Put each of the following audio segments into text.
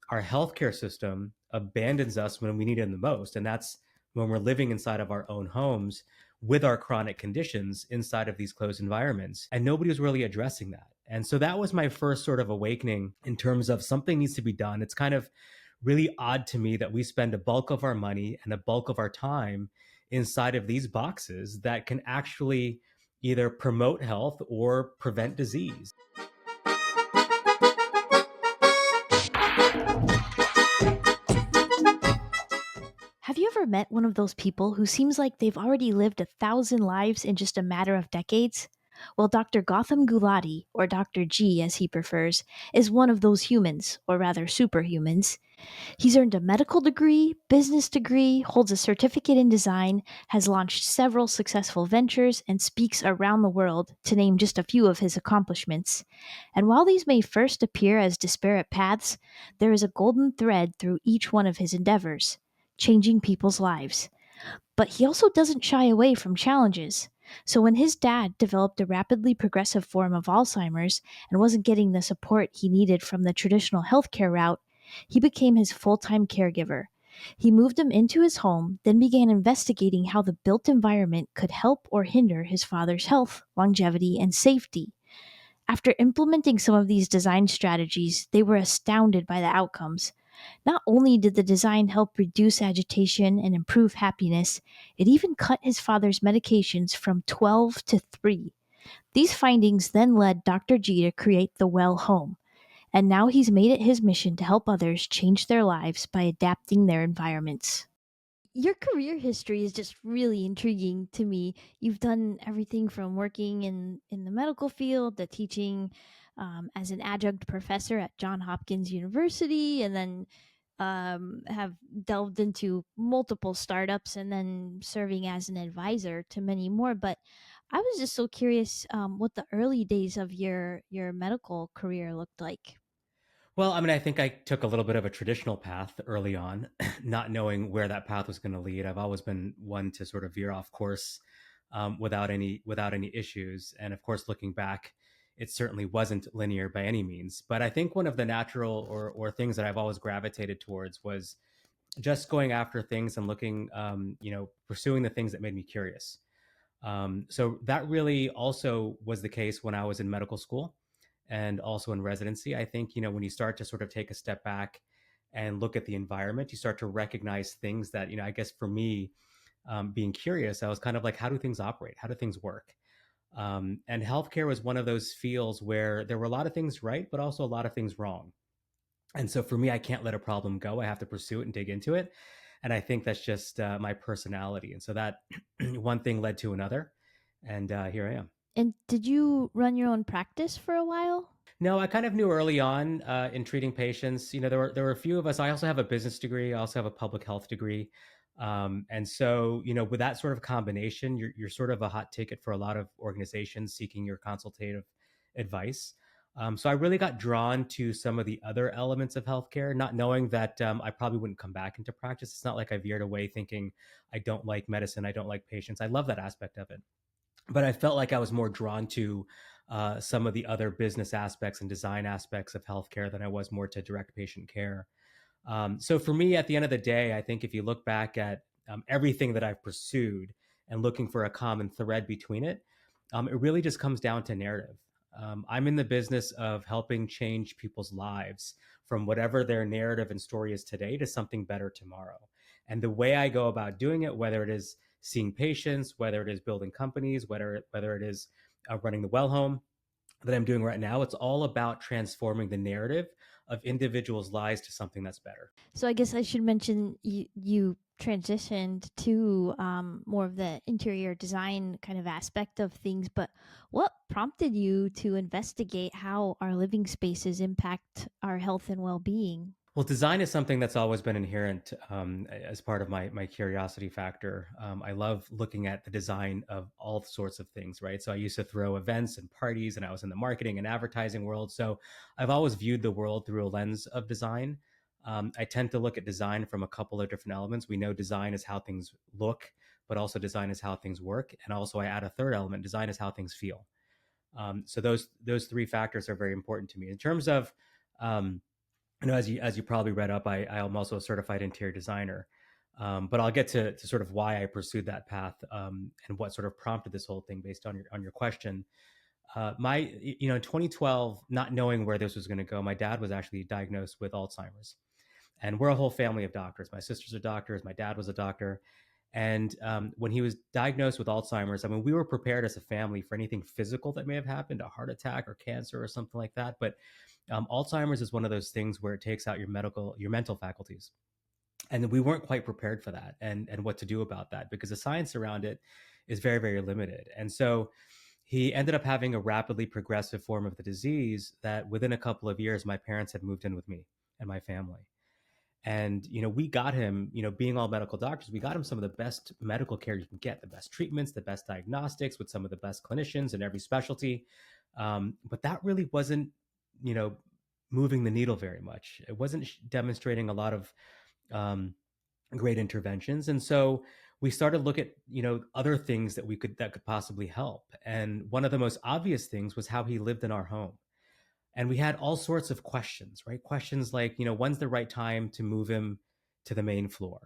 our healthcare system abandons us when we need it the most. And that's when we're living inside of our own homes with our chronic conditions inside of these closed environments. And nobody was really addressing that. And so that was my first sort of awakening in terms of something needs to be done. It's kind of really odd to me that we spend a bulk of our money and a bulk of our time inside of these boxes that can actually either promote health or prevent disease. Have you ever met one of those people who seems like they've already lived 1,000 lives in just a matter of decades? Well, Dr. Gautam Gulati, or Dr. G as he prefers, is one of those humans, or rather superhumans. He's earned a medical degree, business degree, holds a certificate in design, has launched several successful ventures, and speaks around the world, to name just a few of his accomplishments. And while these may first appear as disparate paths, there is a golden thread through each one of his endeavors: changing people's lives. But he also doesn't shy away from challenges. So when his dad developed a rapidly progressive form of Alzheimer's and wasn't getting the support he needed from the traditional healthcare route, he became his full time caregiver. He moved him into his home, then began investigating how the built environment could help or hinder his father's health, longevity, and safety. After implementing some of these design strategies, they were astounded by the outcomes. Not only did the design help reduce agitation and improve happiness, it even cut his father's medications from 12 to 3. These findings then led Dr. G to create the Well Home, and now he's made it his mission to help others change their lives by adapting their environments. Your career history is just really intriguing to me. You've done everything from working in the medical field to teaching as an adjunct professor at Johns Hopkins University, and then have delved into multiple startups and then serving as an advisor to many more. But I was just so curious what the early days of your medical career looked like. Well, I mean, I think I took a little bit of a traditional path early on, not knowing where that path was going to lead. I've always been one to sort of veer off course without any issues. And of course, looking back, it certainly wasn't linear by any means. But I think one of the natural or things that I've always gravitated towards was just going after things and looking, pursuing the things that made me curious. So that really also was the case when I was in medical school and also in residency. I think, when you start to sort of take a step back and look at the environment, you start to recognize things that, I guess for me, being curious, I was kind of like, how do things operate? How do things work? And healthcare was one of those fields where there were a lot of things right, but also a lot of things wrong. And so for me, I can't let a problem go. I have to pursue it and dig into it. And I think that's just my personality. And so that one thing led to another. And here I am. And did you run your own practice for a while? No, I kind of knew early on in treating patients. There were a few of us. I also have a business degree. I also have a public health degree, and so with that sort of combination, you're sort of a hot ticket for a lot of organizations seeking your consultative advice. So I really got drawn to some of the other elements of healthcare, not knowing that I probably wouldn't come back into practice. It's not like I veered away thinking I don't like medicine, I don't like patients. I love that aspect of it, but I felt like I was more drawn to some of the other business aspects and design aspects of healthcare than I was more to direct patient care. So for me, at the end of the day, I think if you look back at everything that I've pursued and looking for a common thread between it, it really just comes down to narrative. I'm in the business of helping change people's lives from whatever their narrative and story is today to something better tomorrow. And the way I go about doing it, whether it is seeing patients, whether it is building companies, whether it is running the well home that I'm doing right now, it's all about transforming the narrative of individuals' lives to something that's better. So I guess I should mention you transitioned to more of the interior design kind of aspect of things, but what prompted you to investigate how our living spaces impact our health and well-being? Well, design is something that's always been inherent as part of my curiosity factor. I love looking at the design of all sorts of things, right? So I used to throw events and parties, and I was in the marketing and advertising world. So I've always viewed the world through a lens of design. I tend to look at design from a couple of different elements. We know design is how things look, but also design is how things work, and also I add a third element: design is how things feel. So those three factors are very important to me in terms of. as you probably read up, I am also a certified interior designer. But I'll get to sort of why I pursued that path, and what sort of prompted this whole thing based on your question. In 2012, not knowing where this was going to go, my dad was actually diagnosed with Alzheimer's, and we're a whole family of doctors. My sisters are doctors. My dad was a doctor, and when he was diagnosed with Alzheimer's, I mean, we were prepared as a family for anything physical that may have happened, a heart attack or cancer or something like that. But Alzheimer's is one of those things where it takes out your mental faculties, and we weren't quite prepared for that, and what to do about that, because the science around it is very, very limited. And so he ended up having a rapidly progressive form of the disease that within a couple of years, my parents had moved in with me and my family. And, we got him, being all medical doctors, we got him some of the best medical care you can get, the best treatments, the best diagnostics with some of the best clinicians in every specialty. But that really wasn't, you know, moving the needle very much. It wasn't demonstrating a lot of um, great interventions. And so we started to look at, other things that could possibly help. And one of the most obvious things was how he lived in our home. And we had all sorts of questions, right? Questions like, when's the right time to move him to the main floor?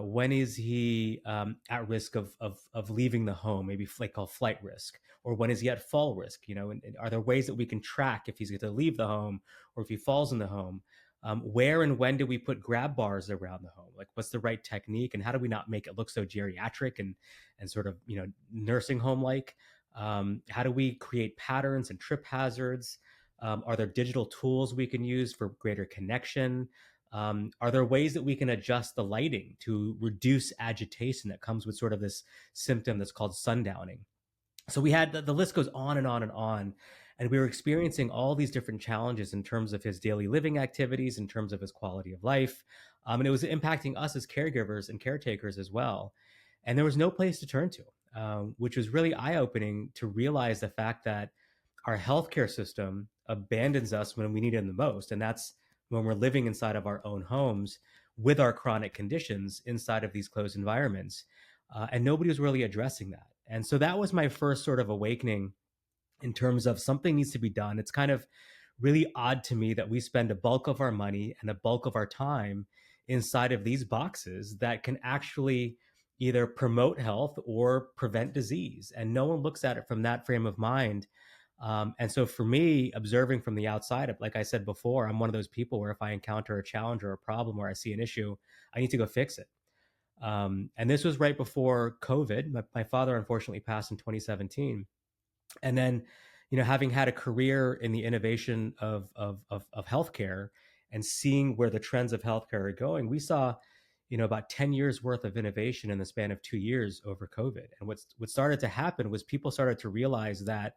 When is he at risk of leaving the home, maybe like called flight risk? Or when is he at fall risk? And are there ways that we can track if he's going to leave the home or if he falls in the home? Where and when do we put grab bars around the home? Like, what's the right technique, and how do we not make it look so geriatric and sort of nursing home like? How do we create patterns and trip hazards? Are there digital tools we can use for greater connection? Are there ways that we can adjust the lighting to reduce agitation that comes with sort of this symptom that's called sundowning? So we had the list goes on and on and on. And we were experiencing all these different challenges in terms of his daily living activities, in terms of his quality of life. And it was impacting us as caregivers and caretakers as well. And there was no place to turn to, which was really eye opening to realize the fact that our healthcare system abandons us when we need it the most. And that's when we're living inside of our own homes with our chronic conditions inside of these closed environments. And nobody was really addressing that. And so that was my first sort of awakening in terms of something needs to be done. It's kind of really odd to me that we spend a bulk of our money and a bulk of our time inside of these boxes that can actually either promote health or prevent disease. And no one looks at it from that frame of mind. And so for me, observing from the outside, like I said before, I'm one of those people where if I encounter a challenge or a problem or I see an issue, I need to go fix it. And this was right before COVID. My father unfortunately passed in 2017. And then, having had a career in the innovation of healthcare and seeing where the trends of healthcare are going, we saw, about 10 years worth of innovation in the span of 2 years over COVID. And what started to happen was people started to realize that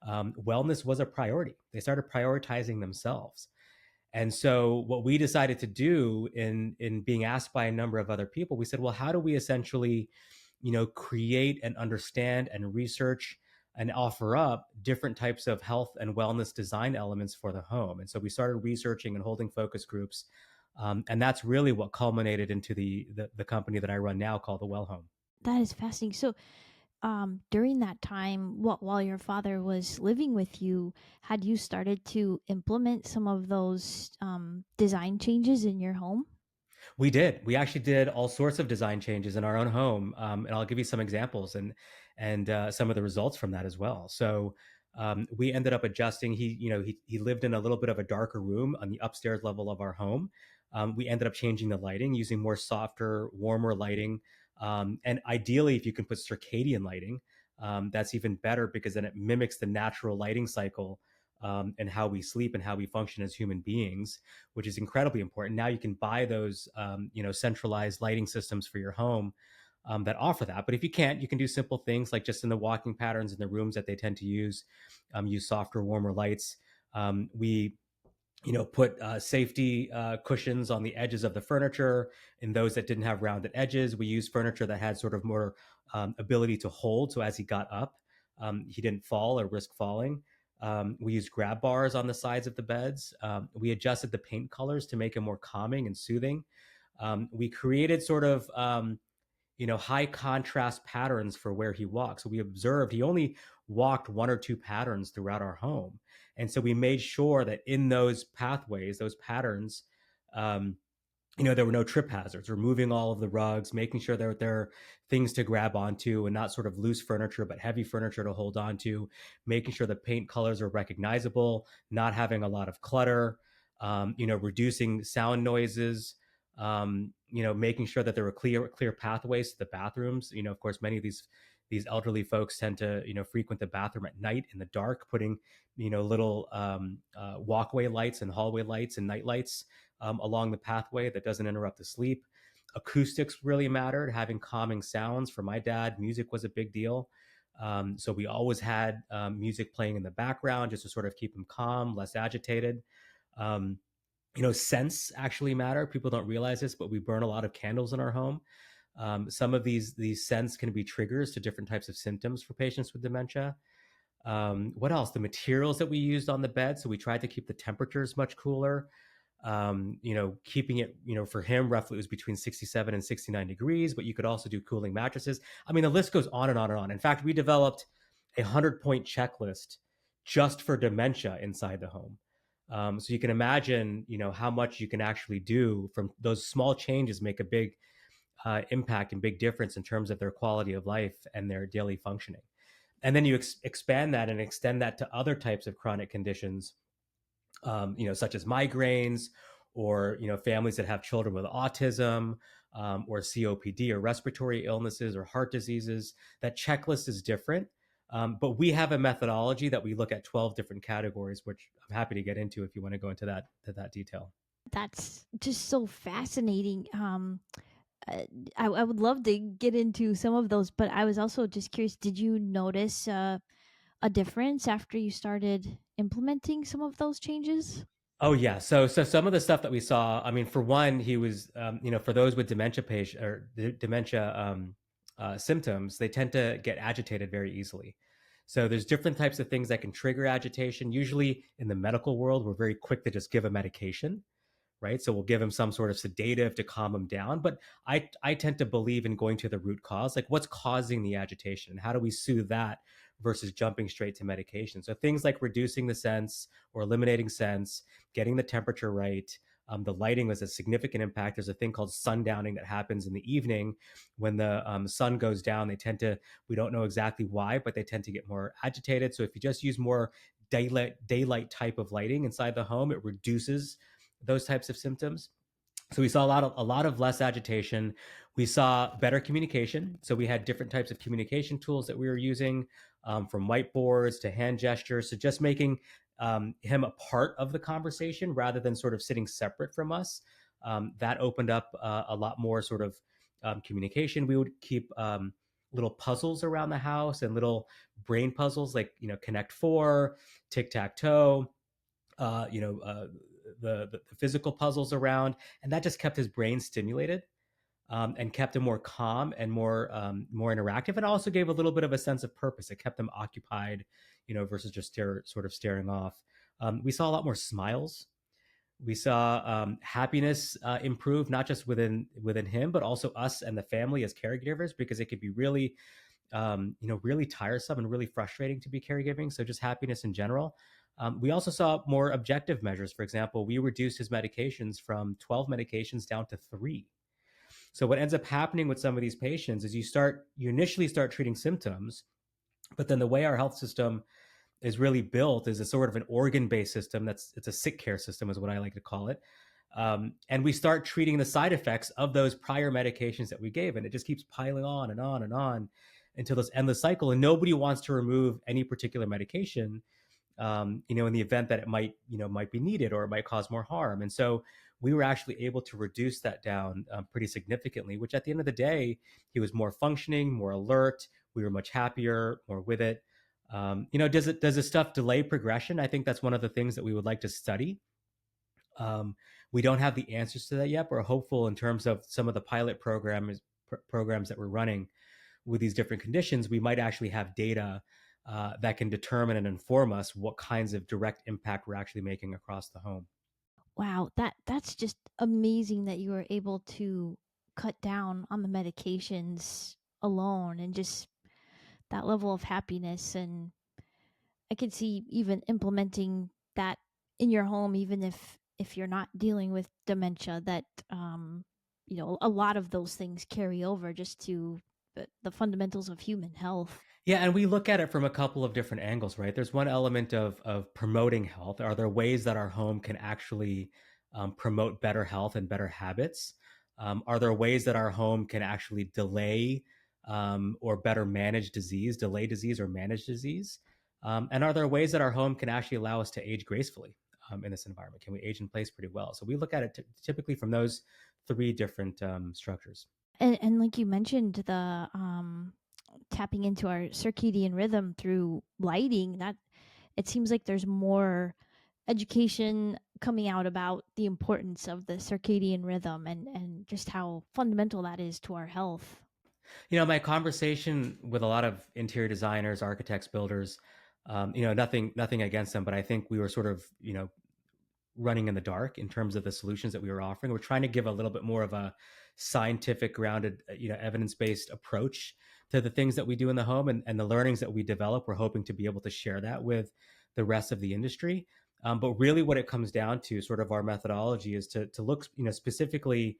wellness was a priority. They started prioritizing themselves. And so what we decided to do in being asked by a number of other people, we said, well, how do we essentially, create and understand and research and offer up different types of health and wellness design elements for the home? And so we started researching and holding focus groups. And that's really what culminated into the company that I run now called the Well Home. That is fascinating. So, during that time, while your father was living with you, had you started to implement some of those design changes in your home? We did. We actually did all sorts of design changes in our own home, and I'll give you some examples and some of the results from that as well. So we ended up adjusting. He lived in a little bit of a darker room on the upstairs level of our home. We ended up changing the lighting, using more softer, warmer lighting, and ideally, if you can put circadian lighting, that's even better because then it mimics the natural lighting cycle. And how we sleep and how we function as human beings, which is incredibly important. Now you can buy those, centralized lighting systems for your home that offer that. But if you can't, you can do simple things like just in the walking patterns in the rooms that they tend to use softer, warmer lights. We put safety cushions on the edges of the furniture. In those that didn't have rounded edges, we used furniture that had sort of more ability to hold. So as he got up, he didn't fall or risk falling. We used grab bars on the sides of the beds. We adjusted the paint colors to make it more calming and soothing. We created sort of high contrast patterns for where he walked. So we observed he only walked one or two patterns throughout our home. And so we made sure that in those pathways, those patterns, um, there were no trip hazards, removing all of the rugs, making sure that there are things to grab onto and not sort of loose furniture, but heavy furniture to hold onto, making sure the paint colors are recognizable, not having a lot of clutter, reducing sound noises, making sure that there were clear pathways to the bathrooms. Of course, many of these elderly folks tend to, frequent the bathroom at night in the dark, putting, little walkway lights and hallway lights and night lights along the pathway that doesn't interrupt the sleep. Acoustics really mattered. Having calming sounds for my dad, music was a big deal. So we always had music playing in the background just to sort of keep him calm, less agitated. Um, scents actually matter. People don't realize this, but we burn a lot of candles in our home. Some of these scents can be triggers to different types of symptoms for patients with dementia. What else? The materials that we used on the bed. So we tried to keep the temperatures much cooler. Keeping it, for him, roughly it was between 67 and 69 degrees, but you could also do cooling mattresses. I mean, the list goes on and on and on. In fact, we developed a 100-point checklist just for dementia inside the home. So you can imagine, how much you can actually do from those small changes make a big impact and big difference in terms of their quality of life and their daily functioning. And then you expand that and extend that to other types of chronic conditions, such as migraines, or families that have children with autism, or COPD, or respiratory illnesses, or heart diseases. That checklist is different, but we have a methodology that we look at 12 different categories, which I'm happy to get into if you want to go into that detail. That's just so fascinating. Uh, I would love to get into some of those, but I was also just curious. Did you notice a difference after you started implementing some of those changes? Oh yeah. So some of the stuff that we saw, I mean, for one, he was, for those with dementia dementia symptoms, they tend to get agitated very easily. So there's different types of things that can trigger agitation. Usually in the medical world, we're very quick to just give a medication, right? So we'll give him some sort of sedative to calm him down. But I tend to believe in going to the root cause, like what's causing the agitation, and how do we soothe that versus jumping straight to medication. So things like reducing the sense or eliminating sense, getting the temperature right. The lighting was a significant impact. There's a thing called sundowning that happens in the evening when the sun goes down. We don't know exactly why, but they tend to get more agitated. So if you just use more daylight type of lighting inside the home, it reduces those types of symptoms. So we saw a lot of less agitation. We saw better communication. So we had different types of communication tools that we were using, from whiteboards to hand gestures, to just making him a part of the conversation rather than sort of sitting separate from us. That opened up a lot more sort of communication. We would keep little puzzles around the house and little brain puzzles, like Connect Four, Tic Tac Toe, uh, you know, uh, the physical puzzles around, and that just kept his brain stimulated, and kept him more calm and more interactive, and also gave a little bit of a sense of purpose. It kept him occupied, versus just sort of staring off. We saw a lot more smiles. We saw happiness improve, not just within him, but also us and the family as caregivers, because it could be really really tiresome and really frustrating to be caregiving. So just happiness in general. We also saw more objective measures. For example, we reduced his medications from 12 medications down to 3. So what ends up happening with some of these patients is you initially start treating symptoms, but then the way our health system is really built is a sort of an organ-based system. It's a sick care system, is what I like to call it. And we start treating the side effects of those prior medications that we gave, and it just keeps piling on and on and on until this endless cycle. And nobody wants to remove any particular medication, in the event that it might be needed, or it might cause more harm. And so we were actually able to reduce that down pretty significantly, which at the end of the day, he was more functioning, more alert. We were much happier, more with it. Does this stuff delay progression? I think that's one of the things that we would like to study. We don't have the answers to that yet, but we're hopeful in terms of some of the pilot programs that we're running with these different conditions. We might actually have data that can determine and inform us what kinds of direct impact we're actually making across the home. Wow, that's just amazing that you were able to cut down on the medications alone and just that level of happiness. And I could see even implementing that in your home, even if you're not dealing with dementia, that a lot of those things carry over just to the fundamentals of human health. Yeah, and we look at it from a couple of different angles, right? There's one element of promoting health. Are there ways that our home can actually promote better health and better habits? Are there ways that our home can actually delay or better manage disease, delay disease or manage disease? And are there ways that our home can actually allow us to age gracefully in this environment? Can we age in place pretty well? So we look at it typically from those three different structures. And like you mentioned, the tapping into our circadian rhythm through lighting, that it seems like there's more education coming out about the importance of the circadian rhythm and just how fundamental that is to our health. My conversation with a lot of interior designers, architects, builders, nothing against them, but I think we were sort of, running in the dark in terms of the solutions that we were offering. We're trying to give a little bit more of a scientific grounded, evidence-based approach to the things that we do in the home and the learnings that we develop. We're hoping to be able to share that with the rest of the industry. But really what it comes down to, sort of our methodology, is to look, specifically,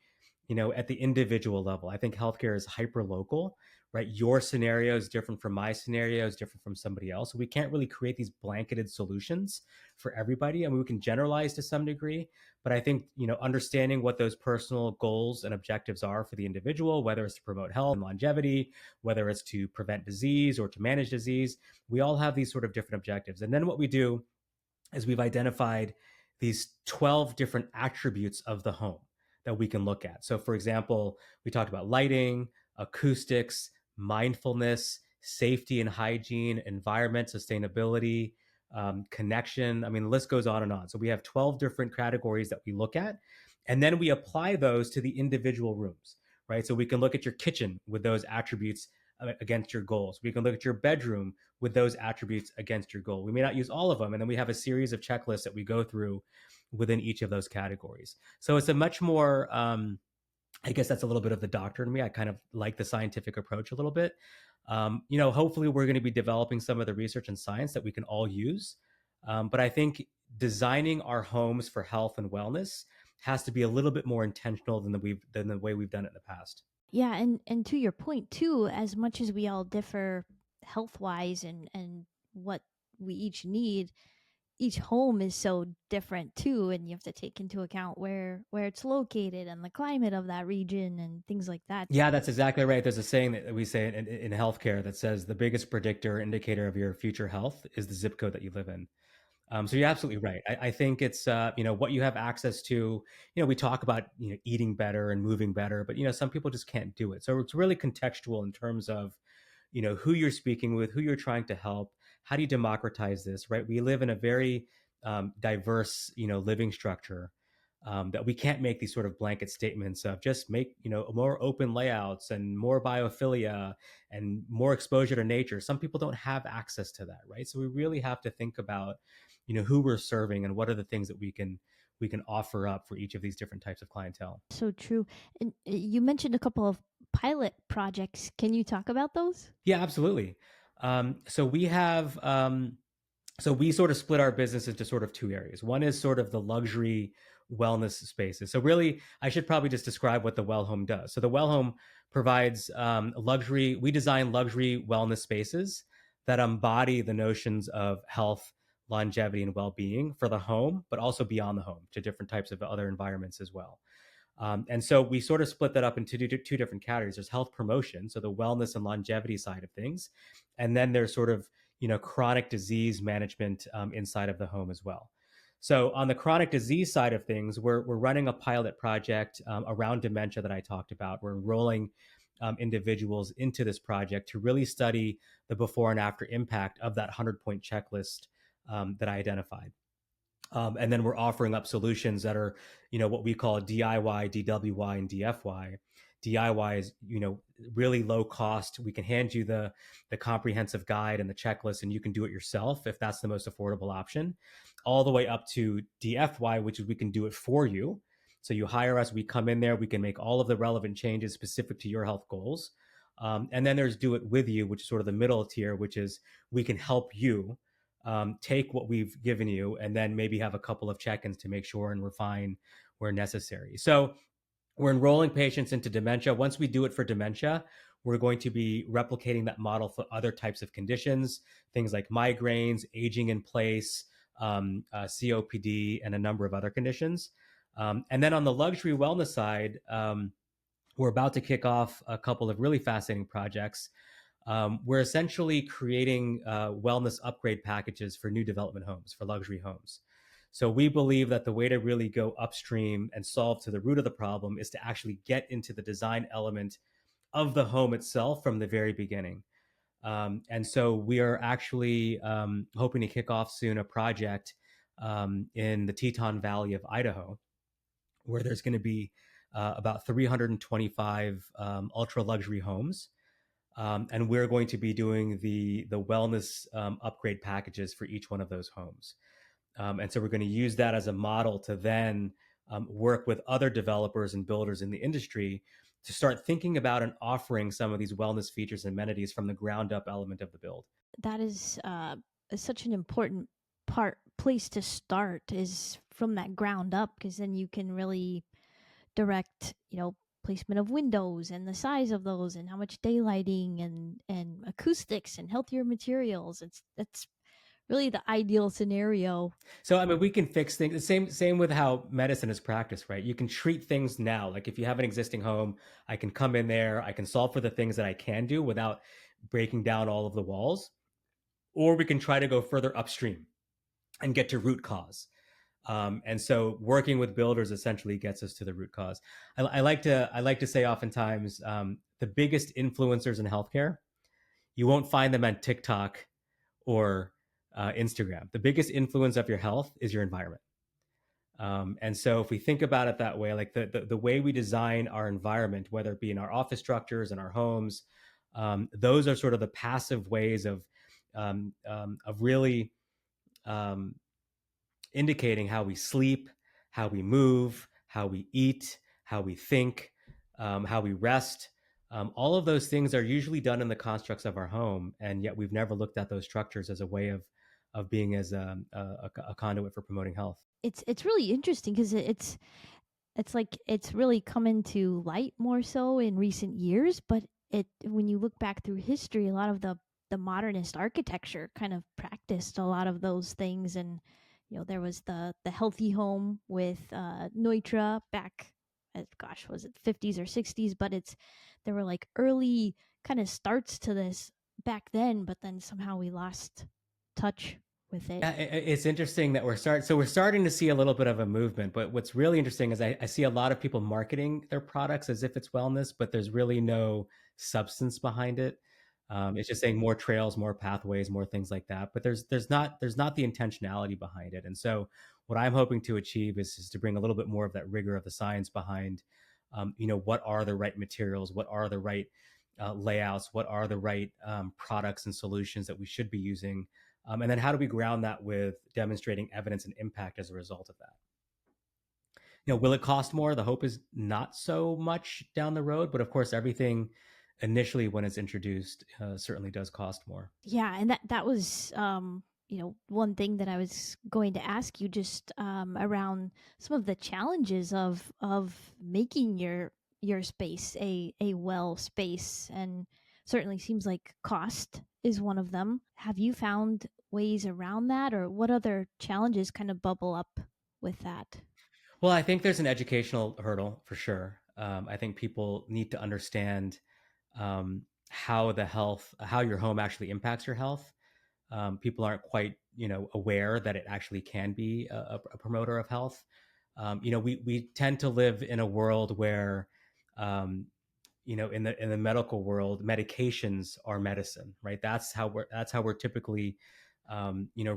at the individual level. I think healthcare is hyper local, right? Your scenario is different from my scenario, is different from somebody else. So we can't really create these blanketed solutions for everybody. I mean, we can generalize to some degree, but I think, understanding what those personal goals and objectives are for the individual, whether it's to promote health and longevity, whether it's to prevent disease or to manage disease, we all have these sort of different objectives. And then what we do is we've identified these 12 different attributes of the home that we can look at. So, for example, we talked about lighting, acoustics, mindfulness, safety and hygiene, environment, sustainability, connection. I mean, the list goes on and on. So, we have 12 different categories that we look at, and then we apply those to the individual rooms, right? So, we can look at your kitchen with those attributes against your goals. We can look at your bedroom with those attributes against your goal. We may not use all of them. And then we have a series of checklists that we go through within each of those categories. So it's a much more, I guess that's a little bit of the doctor in me. I kind of like the scientific approach a little bit. Hopefully we're going to be developing some of the research and science that we can all use. But I think designing our homes for health and wellness has to be a little bit more intentional than the way we've done it in the past. Yeah, and to your point too, as much as we all differ health wise and what we each need, each home is so different too, and you have to take into account where it's located and the climate of that region and things like that. Yeah, that's exactly right. There's a saying that we say in healthcare that says the biggest predictor indicator of your future health is the zip code that you live in. So you're absolutely right. I think it's what you have access to. We talk about eating better and moving better, but some people just can't do it. So it's really contextual in terms of who you're speaking with, who you're trying to help. How do you democratize this? Right? We live in a very diverse living structure. That we can't make these sort of blanket statements of just make more open layouts and more biophilia and more exposure to nature. Some people don't have access to that, right? So we really have to think about who we're serving and what are the things that we can offer up for each of these different types of clientele. So true. And you mentioned a couple of pilot projects. Can you talk about those? Yeah, absolutely. So we have so we sort of split our business into sort of two areas. One is sort of the luxury wellness spaces. So really, I should probably just describe what the Well Home does. So the Well Home provides luxury. We design luxury wellness spaces that embody the notions of health, longevity, and well-being for the home, but also beyond the home to different types of other environments as well. And so we sort of split that up into two different categories. There's health promotion, so the wellness and longevity side of things, and then there's sort of chronic disease management inside of the home as well. So on the chronic disease side of things, we're running a pilot project around dementia that I talked about. We're enrolling individuals into this project to really study the before and after impact of that 100-point checklist that I identified. And then we're offering up solutions that are, what we call DIY, DWY, and DFY. DIY is, really low cost. We can hand you the comprehensive guide and the checklist, and you can do it yourself if that's the most affordable option. All the way up to DFY, which is we can do it for you. So you hire us, we come in there, we can make all of the relevant changes specific to your health goals. And then there's do it with you, which is sort of the middle tier, which is we can help you take what we've given you and then maybe have a couple of check-ins to make sure and refine where necessary. So we're enrolling patients into dementia. Once we do it for dementia, we're going to be replicating that model for other types of conditions, things like migraines, aging in place, COPD, and a number of other conditions. And then on the luxury wellness side, we're about to kick off a couple of really fascinating projects. We're essentially creating wellness upgrade packages for new development homes, for luxury homes. So we believe that the way to really go upstream and solve to the root of the problem is to actually get into the design element of the home itself from the very beginning. And so we are actually hoping to kick off soon a project in the Teton Valley of Idaho, where there's going to be about 325 ultra luxury homes. And we're going to be doing the wellness upgrade packages for each one of those homes. And so we're going to use that as a model to then work with other developers and builders in the industry to start thinking about and offering some of these wellness features and amenities from the ground up element of the build. That is such an important place to start is from that ground up, because then you can really direct, placement of windows and the size of those and how much daylighting and acoustics and healthier materials. That's really the ideal scenario. So I mean, we can fix things. The same with how medicine is practiced, right? You can treat things now. Like if you have an existing home, I can come in there, I can solve for the things that I can do without breaking down all of the walls. Or we can try to go further upstream and get to root cause. And so working with builders essentially gets us to the root cause. I like to say oftentimes the biggest influencers in healthcare, you won't find them on TikTok or Instagram. The biggest influence of your health is your environment. And so if we think about it that way, like the way we design our environment, whether it be in our office structures and our homes, those are sort of the passive ways of really um, indicating how we sleep, how we move, how we eat, how we think, how we rest. All of those things are usually done in the constructs of our home, and yet we've never looked at those structures as a way of being as a conduit for promoting health. It's really interesting because it's like it's really come into light more so in recent years, but it when you look back through history, a lot of the modernist architecture kind of practiced a lot of those things. And there was the healthy home with Neutra back at, gosh, was it 50s or 60s, but there were like early kind of starts to this back then, but then somehow we lost touch with it. Yeah, it's interesting that we're starting to see a little bit of a movement. But what's really interesting is I see a lot of people marketing their products as if it's wellness, but there's really no substance behind it. It's just saying more trails, more pathways, more things like that. But there's not the intentionality behind it. And so what I'm hoping to achieve is to bring a little bit more of that rigor of the science behind, what are the right materials, what are the right layouts, what are the right products and solutions that we should be using, and then how do we ground that with demonstrating evidence and impact as a result of that? Will it cost more? The hope is not so much down the road, but of course, everything initially when it's introduced certainly does cost more. Yeah, and that was one thing that I was going to ask you, just around some of the challenges of making your space a well space, and certainly seems like cost is one of them. Have you found ways around that, or what other challenges kind of bubble up with that? Well, I think there's an educational hurdle for sure. I think people need to understand how your home actually impacts your health. People aren't quite, aware that it actually can be a promoter of health. We tend to live in a world where, um, in the medical world, medications are medicine, right? That's how we're typically,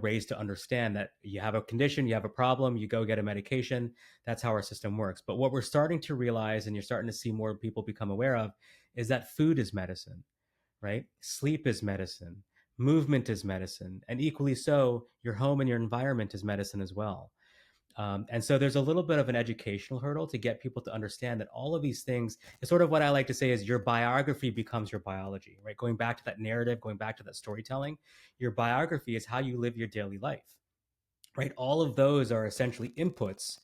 raised to understand that you have a condition, you have a problem, you go get a medication. That's how our system works. But what we're starting to realize, and you're starting to see more people become aware of, is that food is medicine, right? Sleep is medicine, movement is medicine, and equally so, your home and your environment is medicine as well. And so there's a little bit of an educational hurdle to get people to understand that all of these things is sort of what I like to say is your biography becomes your biology, right? Going back to that narrative, going back to that storytelling, your biography is how you live your daily life, right? All of those are essentially inputs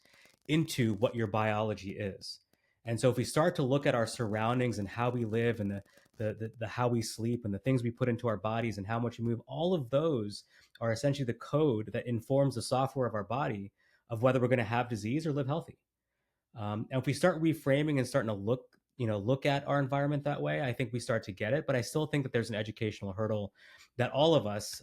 into what your biology is. And so if we start to look at our surroundings and how we live and the how we sleep and the things we put into our bodies and how much we move, all of those are essentially the code that informs the software of our body of whether we're going to have disease or live healthy. And if we start reframing and starting to look at our environment that way, I think we start to get it. But I still think that there's an educational hurdle that all of us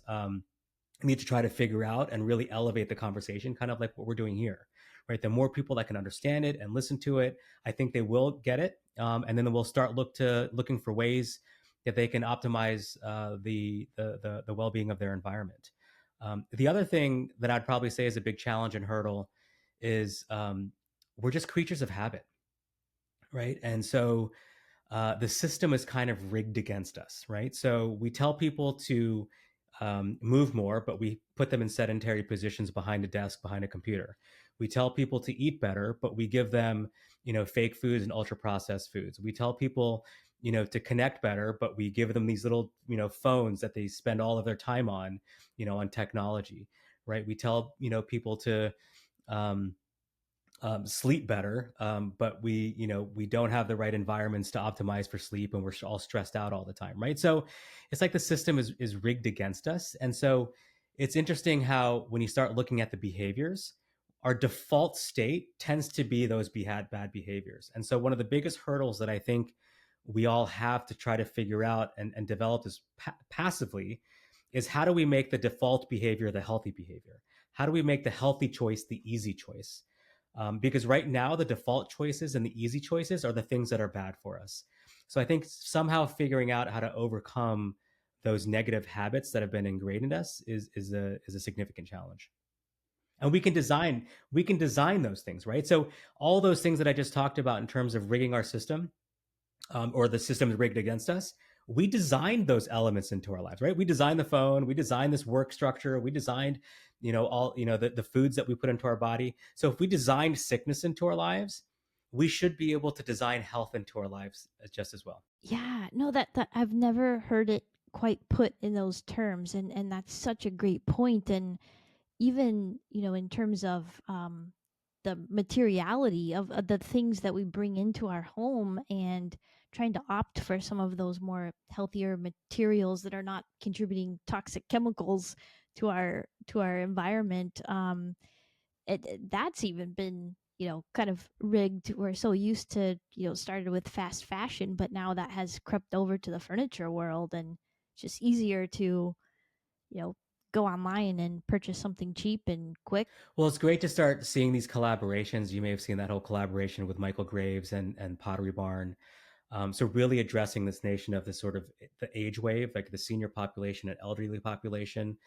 need to try to figure out and really elevate the conversation, kind of like what we're doing here, right? The more people that can understand it and listen to it, I think they will get it, and then we'll start looking for ways that they can optimize the well being of their environment. The other thing that I'd probably say is a big challenge and hurdle is we're just creatures of habit, right? And so the system is kind of rigged against us, right? So we tell people to move more, but we put them in sedentary positions behind a desk, behind a computer. We tell people to eat better, but we give them, fake foods and ultra processed foods. We tell people, to connect better, but we give them these little, phones that they spend all of their time on technology, right? We tell, people to, um, sleep better, but we don't have the right environments to optimize for sleep, and we're all stressed out all the time, right? So it's like the system is rigged against us, and so it's interesting how when you start looking at the behaviors, our default state tends to be those bad behaviors, and so one of the biggest hurdles that I think we all have to try to figure out and develop this passively is how do we make the default behavior the healthy behavior? How do we make the healthy choice the easy choice? Because right now the default choices and the easy choices are the things that are bad for us. So I think somehow figuring out how to overcome those negative habits that have been ingrained in us is a significant challenge. And we can design those things, right? So all those things that I just talked about in terms of rigging our system, or the system is rigged against us, we designed those elements into our lives, right? We designed the phone, we designed this work structure, we designed, all, the foods that we put into our body. So if we designed sickness into our lives, we should be able to design health into our lives just as well. Yeah, no, that I've never heard it quite put in those terms, and that's such a great point. And even in terms of the materiality of the things that we bring into our home, and trying to opt for some of those more healthier materials that are not contributing toxic chemicals to our environment. That's even been kind of rigged. We're so used to started with fast fashion, but now that has crept over to the furniture world, and it's just easier to you know go online and purchase something cheap and quick. Well, it's great to start seeing these collaborations. You may have seen that whole collaboration with Michael Graves and Pottery Barn. So really addressing this nation of the sort of the age wave, like the senior population and elderly population,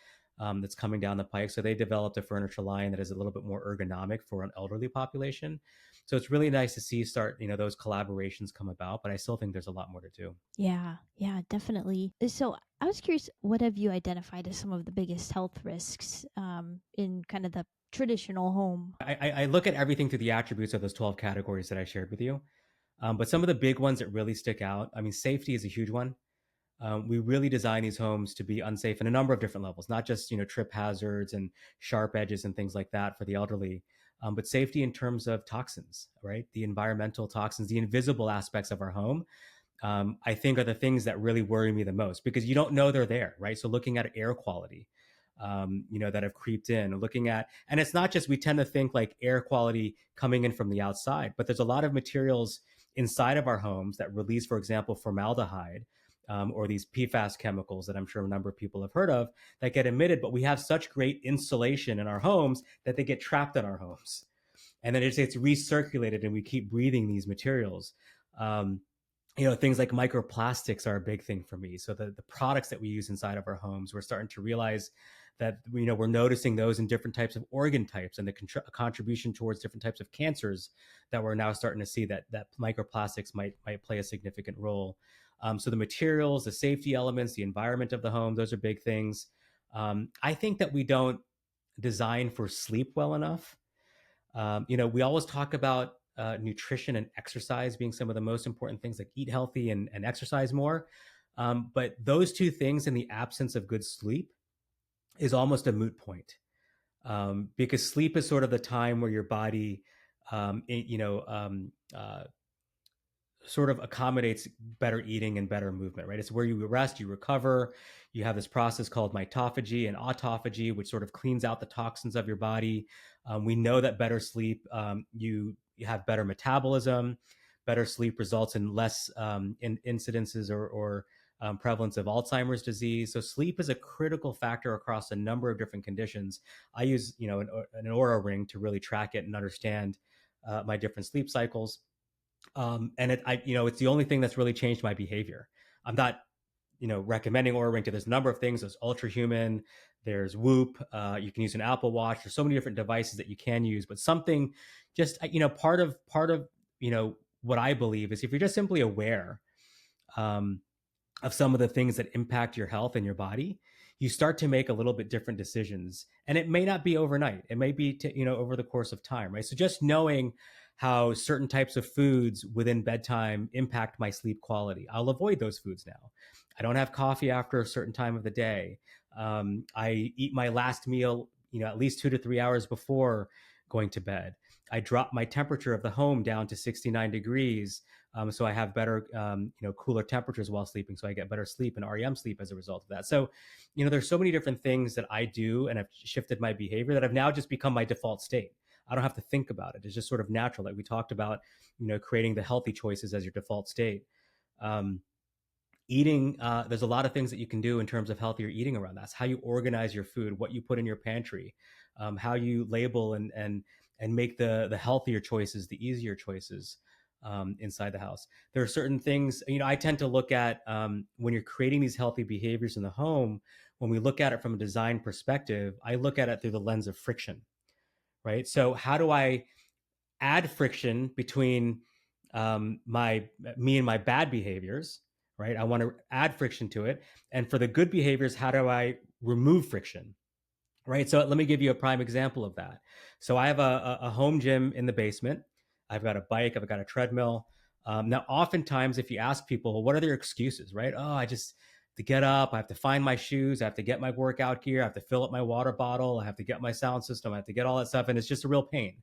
that's coming down the pike. So they developed a furniture line that is a little bit more ergonomic for an elderly population. So it's really nice to see start, those collaborations come about, but I still think there's a lot more to do. Yeah, yeah, definitely. So I was curious, what have you identified as some of the biggest health risks in kind of the traditional home? I look at everything through the attributes of those 12 categories that I shared with you. But some of the big ones that really stick out, I mean, safety is a huge one. We really design these homes to be unsafe in a number of different levels, not just trip hazards and sharp edges and things like that for the elderly, but safety in terms of toxins, right? The environmental toxins, the invisible aspects of our home, I think are the things that really worry me the most because you don't know they're there, right? So looking at air quality, that have creeped in, looking at, and it's not just we tend to think like air quality coming in from the outside, but there's a lot of materials inside of our homes that release, for example, formaldehyde, or these PFAS chemicals that I'm sure a number of people have heard of that get emitted, but we have such great insulation in our homes that they get trapped in our homes. And then it's recirculated and we keep breathing these materials. Um, things like microplastics are a big thing for me. So the products that we use inside of our homes, we're starting to realize that we're noticing those in different types of organ types and the contribution towards different types of cancers that we're now starting to see that microplastics might play a significant role. So the materials, the safety elements, the environment of the home, those are big things. I think that we don't design for sleep well enough. We always talk about nutrition and exercise being some of the most important things, like eat healthy and exercise more. But those two things, in the absence of good sleep, is almost a moot point, because sleep is sort of the time where your body, it, you know, sort of accommodates better eating and better movement, right? It's where you rest, you recover. You have this process called mitophagy and autophagy, which sort of cleans out the toxins of your body. We know that better sleep, you have better metabolism. Better sleep results in less incidences or prevalence of Alzheimer's disease. So sleep is a critical factor across a number of different conditions. I use an Aura ring to really track it and understand my different sleep cycles. And it's the only thing that's really changed my behavior. I'm not, recommending Aura Ring to. There's a number of things. There's Ultra Human, there's Whoop. You can use an Apple Watch. There's so many different devices that you can use. But something, just part of what I believe is, if you're just simply aware, um, of some of the things that impact your health and your body, you start to make a little bit different decisions. And it may not be overnight. It may be over the course of time, right? So just knowing how certain types of foods within bedtime impact my sleep quality, I'll avoid those foods now. I don't have coffee after a certain time of the day. I eat my last meal, at least 2 to 3 hours before going to bed. I drop my temperature of the home down to 69 degrees, so I have better, cooler temperatures while sleeping. So I get better sleep and REM sleep as a result of that. So, there's so many different things that I do and have shifted my behavior that have now just become my default state. I don't have to think about it. It's just sort of natural. Like we talked about, creating the healthy choices as your default state. Um, Eating, there's a lot of things that you can do in terms of healthier eating around that. That's how you organize your food, what you put in your pantry, how you label and make the healthier choices, the easier choices, inside the house. There are certain things, I tend to look at, when you're creating these healthy behaviors in the home. When we look at it from a design perspective, I look at it through the lens of friction, right? So how do I add friction between, my me and my bad behaviors, right? I want to add friction to it. And for the good behaviors, how do I remove friction, right? So let me give you a prime example of that. So I have a home gym in the basement. I've got a bike. I've got a treadmill. Now, oftentimes, if you ask people, well, what are their excuses, right? Oh, I just have to get up. I have to find my shoes. I have to get my workout gear. I have to fill up my water bottle. I have to get my sound system. I have to get all that stuff. And it's just a real pain.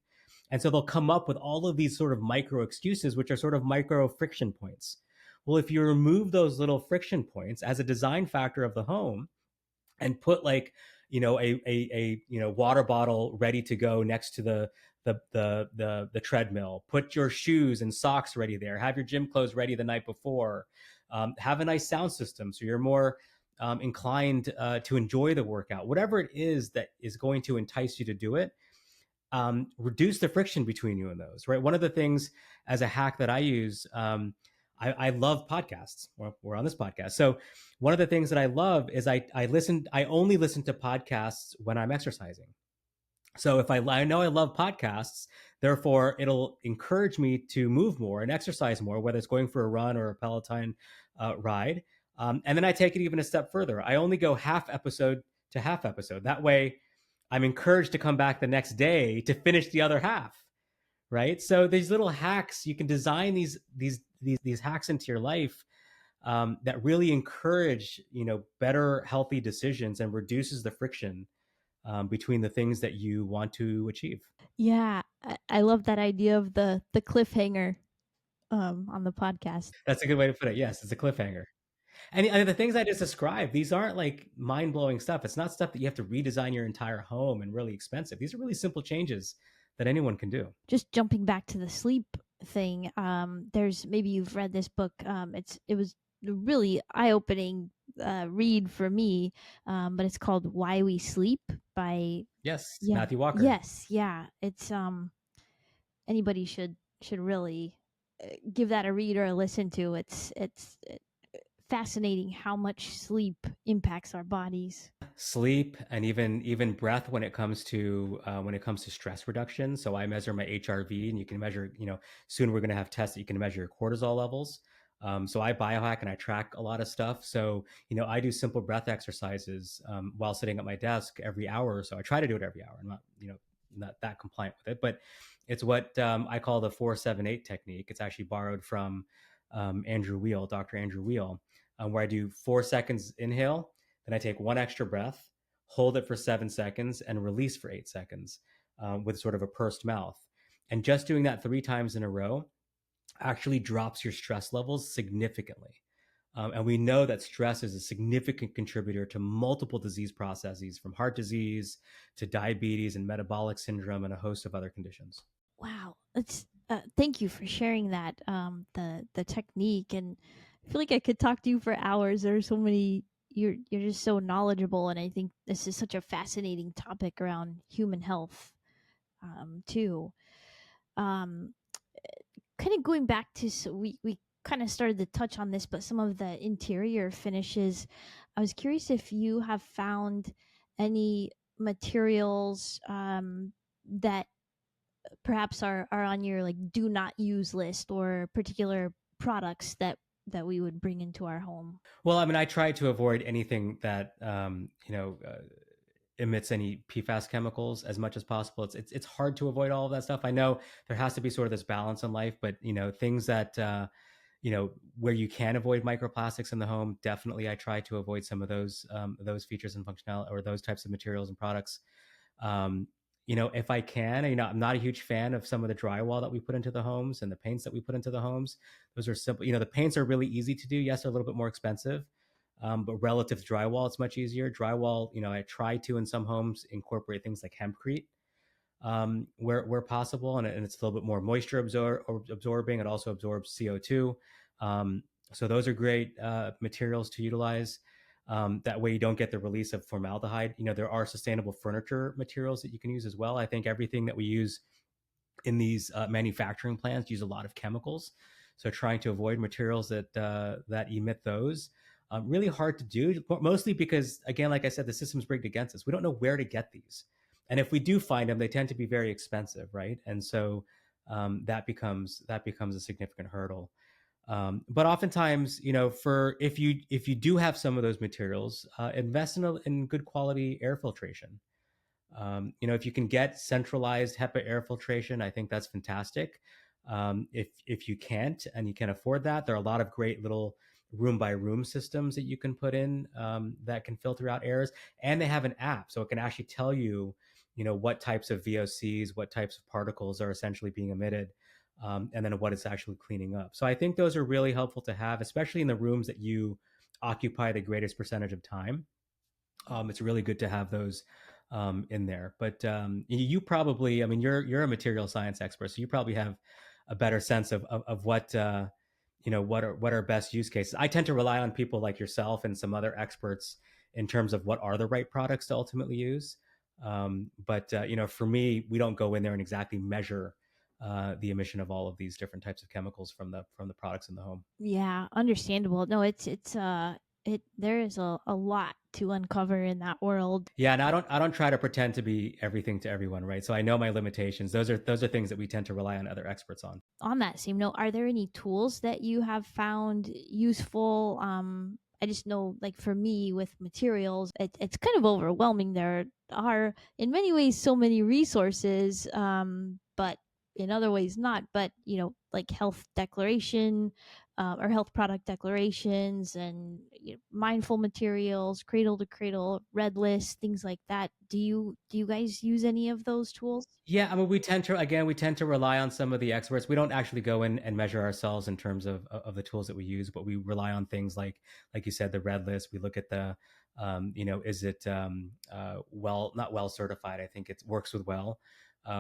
And so they'll come up with all of these sort of micro excuses, which are sort of micro friction points. Well, if you remove those little friction points as a design factor of the home, and put, like, a water bottle ready to go next to the treadmill, put your shoes and socks ready there, have your gym clothes ready the night before, have a nice sound system so you're more, inclined, to enjoy the workout, whatever it is that is going to entice you to do it. Reduce the friction between you and those, right? One of the things, as a hack that I use, I love podcasts. We're on this podcast. So one of the things that I love is I only listen to podcasts when I'm exercising. So if I know I love podcasts, therefore it'll encourage me to move more and exercise more, whether it's going for a run or a Peloton ride. And then I take it even a step further. I only go half episode to half episode. That way I'm encouraged to come back the next day to finish the other half, right? So these little hacks, you can design these hacks into your life, that really encourage, better healthy decisions and reduces the friction, between the things that you want to achieve. Yeah, I love that idea of the cliffhanger on the podcast. That's a good way to put it. Yes, it's a cliffhanger. And the things I just described, these aren't like mind blowing stuff. It's not stuff that you have to redesign your entire home and really expensive. These are really simple changes that anyone can do. Just jumping back to the sleep thing, there's, maybe you've read this book. It was a really eye opening read for me, but it's called Why We Sleep by, Yes, yeah, Matthew Walker. yes, yeah. It's anybody should really give that a read or a listen to. It's fascinating how much sleep impacts our bodies. Sleep and even breath when it comes to stress reduction. So I measure my HRV, and you can measure, soon we're going to have tests that you can measure your cortisol levels. So I biohack and I track a lot of stuff. So, I do simple breath exercises, while sitting at my desk every hour or so. I try to do it every hour. I'm not, not that compliant with it, but It's what I call the 478 technique. It's actually borrowed from Andrew Weil, Dr. Andrew Weil, where I do 4 seconds inhale, then I take one extra breath, hold it for 7 seconds, and release for 8 seconds with sort of a pursed mouth. And just doing that 3 times in a row actually drops your stress levels significantly. And we know that stress is a significant contributor to multiple disease processes, from heart disease to diabetes and metabolic syndrome and a host of other conditions. Wow, it's thank you for sharing that, the technique, and I feel like I could talk to you for hours. There are so many. You're just so knowledgeable, and I think this is such a fascinating topic around human health, too. Um, Kind of going back to, so we kind of started to touch on this, but some of the interior finishes. I was curious if you have found any materials that perhaps are on your like do not use list, or particular products that we would bring into our home. Well, I mean, I try to avoid anything that emits any PFAS chemicals as much as possible. It's hard to avoid all of that stuff. I know there has to be sort of this balance in life, but things that where you can avoid microplastics in the home, definitely I try to avoid some of those features and functionality or those types of materials and products. Um, if I can, I'm not a huge fan of some of the drywall that we put into the homes and the paints that we put into the homes. Those are simple. The paints are really easy to do. Yes, they're a little bit more expensive, but relative to drywall, it's much easier. Drywall, I try to in some homes incorporate things like hempcrete where possible, and it's a little bit more moisture absorbing. It also absorbs CO2. So those are great materials to utilize. That way you don't get the release of formaldehyde. There are sustainable furniture materials that you can use as well. I think everything that we use in these manufacturing plants use a lot of chemicals. So trying to avoid materials that emit those. Really hard to do, mostly because, again, like I said, the system's rigged against us. We don't know where to get these. And if we do find them, they tend to be very expensive, right? And so that becomes a significant hurdle. But oftentimes, for if you do have some of those materials, invest in good quality air filtration. If you can get centralized HEPA air filtration, I think that's fantastic. If you can't and you can afford that, there are a lot of great little room by room systems that you can put in that can filter out airs, and they have an app, so it can actually tell you, what types of VOCs, what types of particles are essentially being emitted, and then what it's actually cleaning up. So I think those are really helpful to have, especially in the rooms that you occupy the greatest percentage of time. It's really good to have those in there. But you probably, I mean, you're a material science expert, so you probably have a better sense of what what are best use cases. I tend to rely on people like yourself and some other experts in terms of what are the right products to ultimately use. But for me, we don't go in there and exactly measure the emission of all of these different types of chemicals from the products in the home. Yeah, understandable. No, it there is a lot to uncover in that world. Yeah, and I don't try to pretend to be everything to everyone, right? So I know my limitations. Those are things that we tend to rely on other experts on. On that same note, are there any tools that you have found useful? I just know, like for me with materials, it's kind of overwhelming. There are, in many ways, so many resources, but in other ways not. But like health declaration, or health product declarations, and mindful materials, cradle to cradle, red list, things like that. Do you guys use any of those tools? Yeah, I mean, we tend to rely on some of the experts. We don't actually go in and measure ourselves in terms of the tools that we use, but we rely on things like you said, the red list. We look at the, is it not well certified? I think it works with well.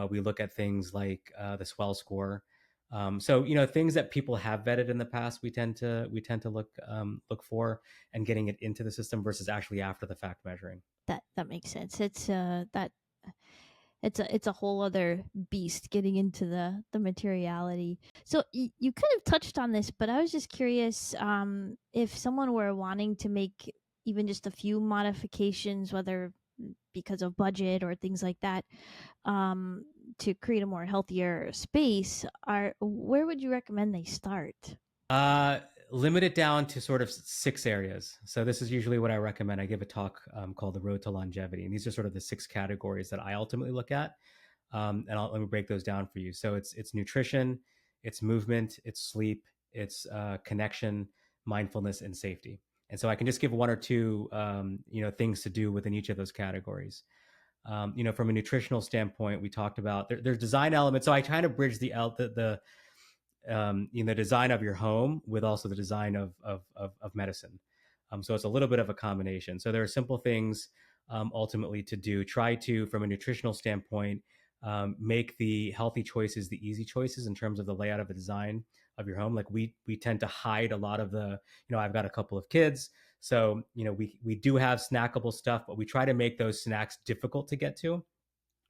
We look at things like the swell score. So things that people have vetted in the past, we tend to look for and getting it into the system versus actually after the fact measuring. That makes sense. It's a whole other beast getting into the materiality. So you kind of touched on this, but I was just curious, if someone were wanting to make even just a few modifications, whether because of budget or things like that, um, to create a more healthier space, are where would you recommend they start? Uh, Limit it down to sort of 6 areas. So this is usually what I recommend. I give a talk called "The Road to Longevity," and these are sort of the 6 categories that I ultimately look at. Let me break those down for you. So it's nutrition, it's movement, it's sleep, it's connection, mindfulness, and safety. And so I can just give one or two things to do within each of those categories. From a nutritional standpoint, we talked about there's design elements. So I kind of bridge the design of your home with also the design of medicine. So it's a little bit of a combination. So there are simple things ultimately to do. Try to, from a nutritional standpoint, make the healthy choices the easy choices in terms of the layout of the design of your home. Like we tend to hide a lot of the, I've got a couple of kids, so we do have snackable stuff, but we try to make those snacks difficult to get to.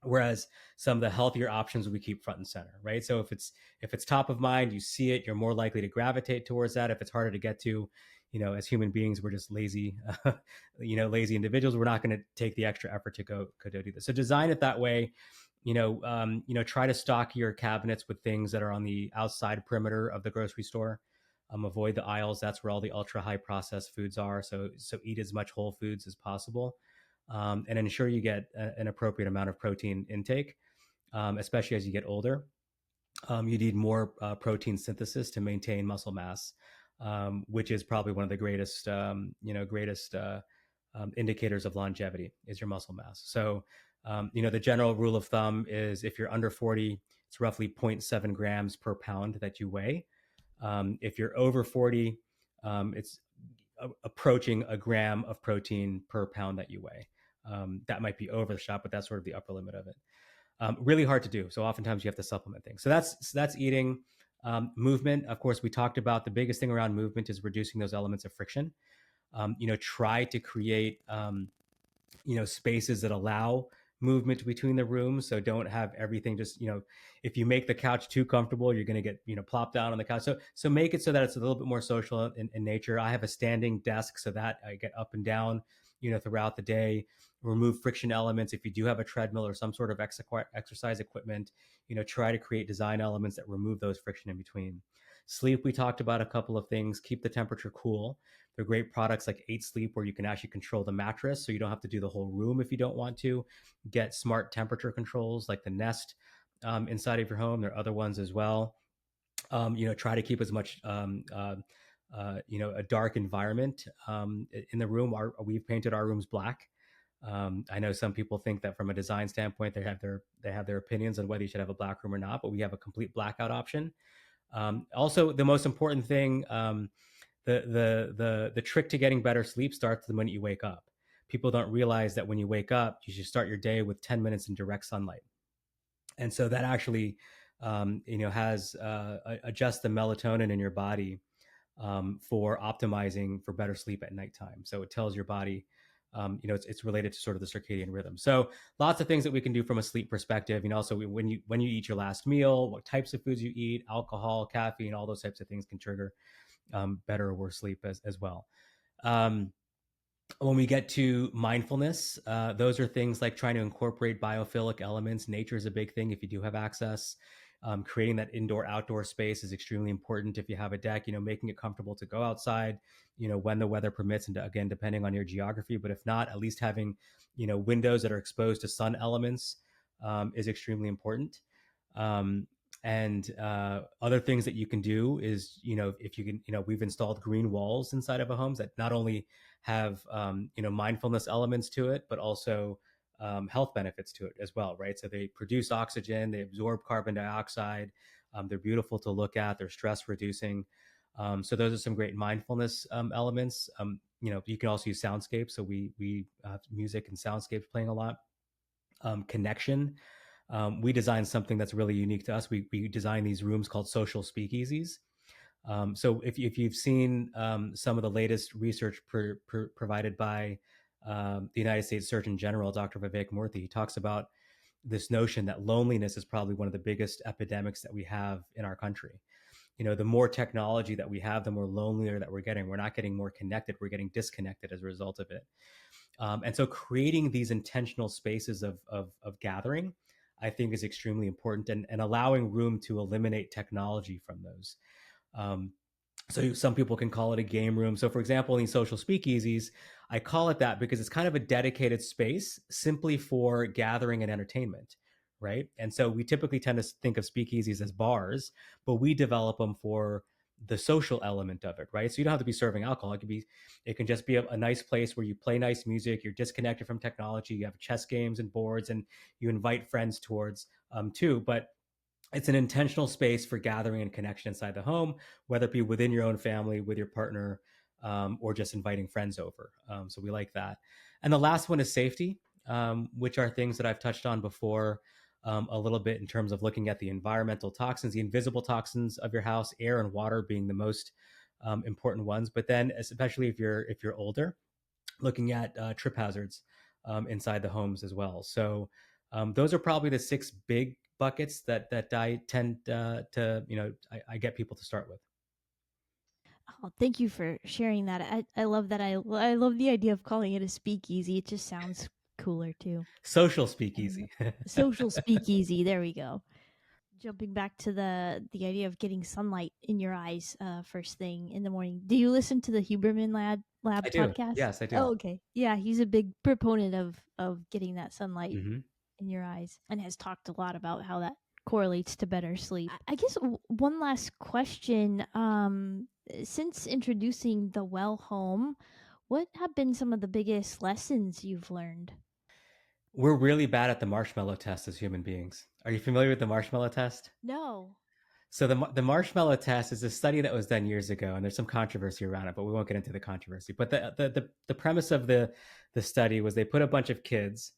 Whereas some of the healthier options we keep front and center, right? So if it's top of mind, you see it, you're more likely to gravitate towards that. If it's harder to get to, as human beings, we're just lazy, lazy individuals. We're not going to take the extra effort to go do this. So design it that way. Try to stock your cabinets with things that are on the outside perimeter of the grocery store. Avoid the aisles. That's where all the ultra high processed foods are. So eat as much whole foods as possible. And ensure you get an appropriate amount of protein intake, especially as you get older. You need more protein synthesis to maintain muscle mass, which is probably one of the greatest indicators of longevity is your muscle mass. So, the general rule of thumb is if you're under 40, it's roughly 0.7 grams per pound that you weigh. If you're over 40, it's approaching a gram of protein per pound that you weigh. That might be over the shot, but that's sort of the upper limit of it. Really hard to do. So oftentimes you have to supplement things. So that's eating. Movement, of course, we talked about the biggest thing around movement is reducing those elements of friction. Try to create spaces that allow movement between the rooms. So don't have everything just, if you make the couch too comfortable, you're going to get, plopped down on the couch. So make it so that it's a little bit more social in nature. I have a standing desk so that I get up and down, throughout the day. Remove friction elements. If you do have a treadmill or some sort of exercise equipment, try to create design elements that remove those friction in between. Sleep, we talked about a couple of things. Keep the temperature cool. There are great products like 8 Sleep where you can actually control the mattress, so you don't have to do the whole room if you don't want to. Get smart temperature controls like the Nest inside of your home. There are other ones as well. Try to keep as much a dark environment in the room. We've painted our rooms black. I know some people think that from a design standpoint, they have their opinions on whether you should have a black room or not, but we have a complete blackout option. Also, the most important thing, the trick to getting better sleep starts the minute you wake up. People don't realize that when you wake up, you should start your day with 10 minutes in direct sunlight. And so that actually, has adjusts the melatonin in your body for optimizing for better sleep at nighttime. So it tells your body, it's related to sort of the circadian rhythm. So lots of things that we can do from a sleep perspective. Also when you eat your last meal, what types of foods you eat, alcohol, caffeine, all those types of things can trigger better or worse sleep as well. When we get to mindfulness, those are things like trying to incorporate biophilic elements. Nature is a big thing if you do have access. Creating that indoor-outdoor space is extremely important. If you have a deck, making it comfortable to go outside, when the weather permits, and again, depending on your geography. But if not, at least having, windows that are exposed to sun elements is extremely important. And other things that you can do is, if you can, we've installed green walls inside of a home that not only have, mindfulness elements to it, but also health benefits to it as well, right? So they produce oxygen, they absorb carbon dioxide, they're beautiful to look at, they're stress reducing. So those are some great mindfulness elements. You can also use soundscapes. So we have music and soundscapes playing a lot. Connection. We designed something that's really unique to us. We designed these rooms called social speakeasies. So if you've seen some of the latest research provided by the United States Surgeon General, Dr. Vivek Murthy, he talks about this notion that loneliness is probably one of the biggest epidemics that we have in our country. The more technology that we have, the more lonelier that we're getting. We're not getting more connected, we're getting disconnected as a result of it. And so creating these intentional spaces of gathering, I think, is extremely important, and allowing room to eliminate technology from those. So some people can call it a game room. So for example, in social speakeasies, I call it that because it's kind of a dedicated space simply for gathering and entertainment, right? And so we typically tend to think of speakeasies as bars, but we develop them for the social element of it, right? So you don't have to be serving alcohol. It can just be a nice place where you play nice music, you're disconnected from technology, you have chess games and boards, and you invite friends towards too. But it's an intentional space for gathering and connection inside the home, whether it be within your own family, with your partner, or just inviting friends over. So we like that. And the last one is safety, which are things that I've touched on before a little bit in terms of looking at the environmental toxins, the invisible toxins of your house, air and water being the most important ones. But then, especially if you're older, looking at trip hazards inside the homes as well. So those are probably the six big buckets that I tend to I get people to start with. Oh, thank you for sharing that. I love that. I love the idea of calling it a speakeasy. It just sounds cooler too. Social I don't know. speakeasy. Social speakeasy. There we go. Jumping back to the idea of getting sunlight in your eyes first thing in the morning. Do you listen to the Huberman Lab I do. podcast? Yes, I do. Oh, okay. Yeah, he's a big proponent of getting that sunlight Hmm. in your eyes and has talked a lot about how that correlates to better sleep. I guess one last question. Since introducing the well home, what have been some of the biggest lessons you've learned? We're really bad at the marshmallow test as human beings. Are you familiar with the marshmallow test? No. So the marshmallow test is a study that was done years ago, and there's some controversy around it, but we won't get into the controversy. But the premise of the study was they put a bunch of kids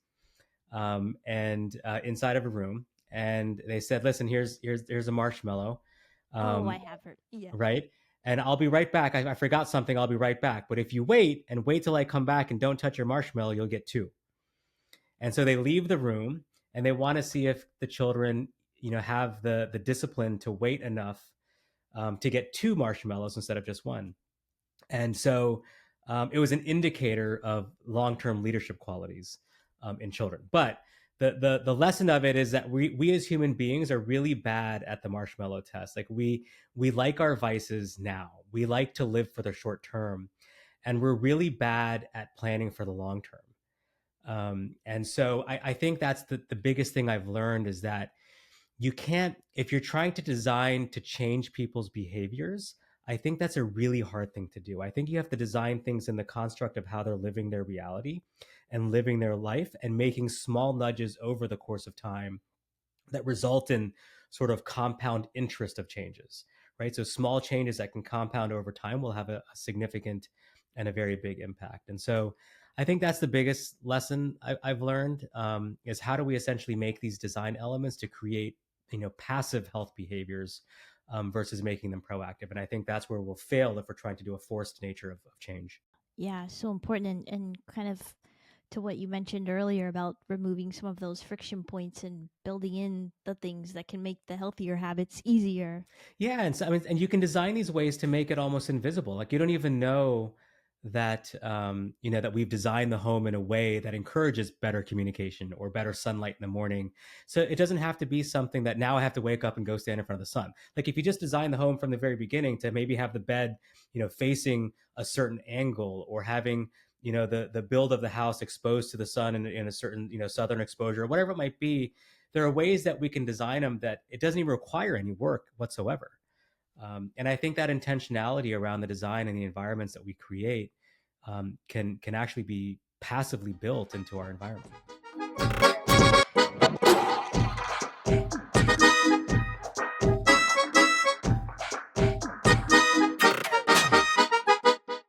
and inside of a room, and they said, "Listen, here's a marshmallow, Oh, I um, have heard. Yeah. right? And I'll be right back. I forgot something. I'll be right back. But if you wait till I come back and don't touch your marshmallow, you'll get two." And so they leave the room, and they want to see if the children, have the discipline to wait enough to get two marshmallows instead of just one. And so it was an indicator of long-term leadership qualities in children. But the lesson of it is that we as human beings are really bad at the marshmallow test. Like we like our vices now. We like to live for the short term, and we're really bad at planning for the long term. And so I think that's the biggest thing I've learned is that you can't, if you're trying to design to change people's behaviors, I think that's a really hard thing to do. I think you have to design things in the construct of how they're living their reality and living their life and making small nudges over the course of time that result in sort of compound interest of changes, right? So small changes that can compound over time will have a significant and a very big impact. And so I think that's the biggest lesson I've learned is how do we essentially make these design elements to create, passive health behaviors versus making them proactive. And I think that's where we'll fail if we're trying to do a forced nature of change. Yeah, so important and kind of to what you mentioned earlier about removing some of those friction points and building in the things that can make the healthier habits easier. Yeah, and so I mean, and you can design these ways to make it almost invisible. Like you don't even know that that we've designed the home in a way that encourages better communication or better sunlight in the morning. So it doesn't have to be something that now I have to wake up and go stand in front of the sun. Like if you just design the home from the very beginning to maybe have the bed, facing a certain angle or having the build of the house exposed to the sun in a certain southern exposure, whatever it might be, there are ways that we can design them that it doesn't even require any work whatsoever. And I think that intentionality around the design and the environments that we create can actually be passively built into our environment.